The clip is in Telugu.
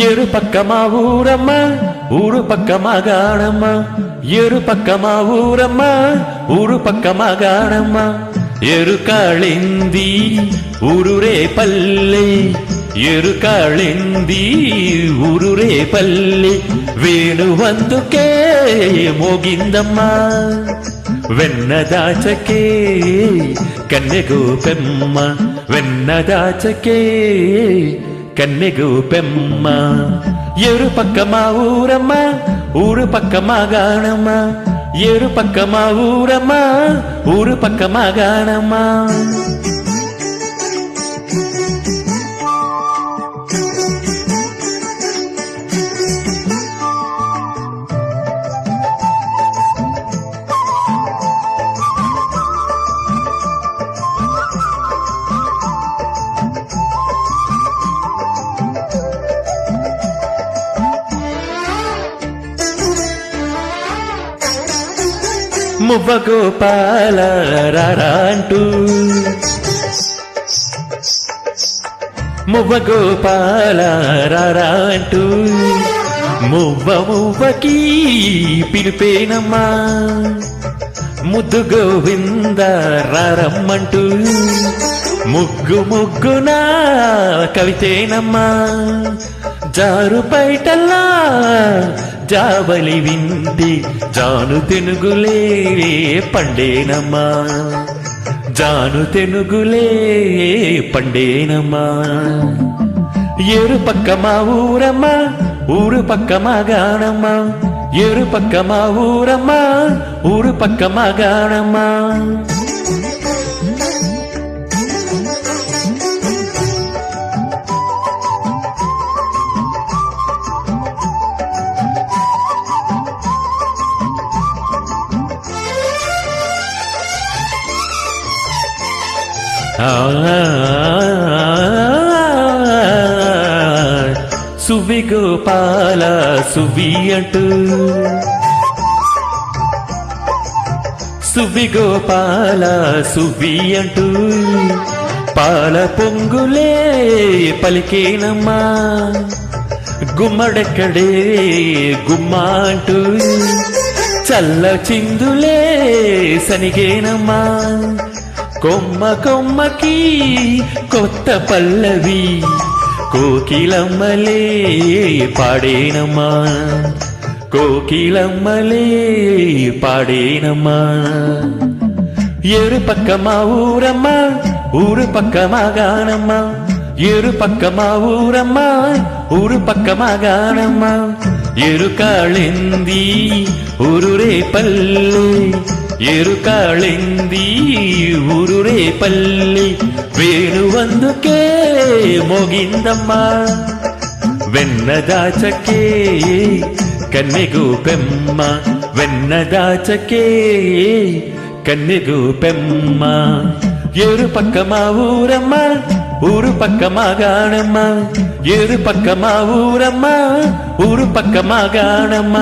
ఏరు పక్క మా ఊరమ్మ ఊరు పక్క మా గాడమ్మ ఏరు పక్క మా ఊరమ్మ ఊరు పక్క మా గాడమ్మ ఏరు కాళింది ఊరు రే పల్లె ఏరు కాళింది ఊరు రే పల్లె వేణువందుకే మోగిందమ్మా వెన్నదాచకే కన్నెగోపెమ్మ వెన్నదాచకే కన్నెగోపెమ్మ ఏరు పక్క మా ఊరమ్మ ఊరు పక్క మా గాణమ్మ ఏరు పక్క మా ఊరమ్మ ఊరు పక్క మా గాణమ్మ మువ్వ గోపాల రారాంటూ మువ్వ గోపాల రారాంటూ మువ్వ మువ్వకి పిలిపేనమ్మా ముద్దు గోవింద రారమ్మంటూ ముగ్గు ముగ్గునా కవితేనమ్మా జారు బయటల్లా జావలి వింటి జాను తెనుగులే పండేనమ్మా జాను తెనుగులే పండేనమ్మా ఏరు పక్క మా ఊరమ్మ ఊరు పక్క మా గాణమ్మ ఏరు పక్క మా ఊరమ్మ ఊరు పక్క మా గాణమ్మ సువి గోపాల సువి అంటూ సువి గోపాల సువి అంటూ పాల పొంగులే పలికేనమ్మా గుమ్మడెక్కడే గుమ్మా అంటూ చల్ల చిందులే సనిగేనమ్మా కొమ్మ కొమ్మకి కొత్త పల్లవి కోకిలమ్మలే పాడేనమ్మా కోకిలమ్మలే పాడేనమ్మా ఏరు పక్క మా ఊరమ్మ ఊరు పక్క మా గాణమ్మ ఏరు పక్క మా ఊరమ్మ ఊరు పక్క మా గాణమ్మ ఏరు కాళింది ఊరు రే పల్లె ఏరు కాళింది ఊరు రే పల్లి వేణువందుకే మోగిందమ్మా వెన్నదాచకే కన్నెగోపెమ్మ వెన్నదాచకే కన్నెగోపెమ్మ ఏరు పక్క మా ఊరమ్మ ఊరు పక్క మా గాణమ్మ ఏరు పక్క మా ఊరమ్మ ఊరు పక్క మా గాణమ్మ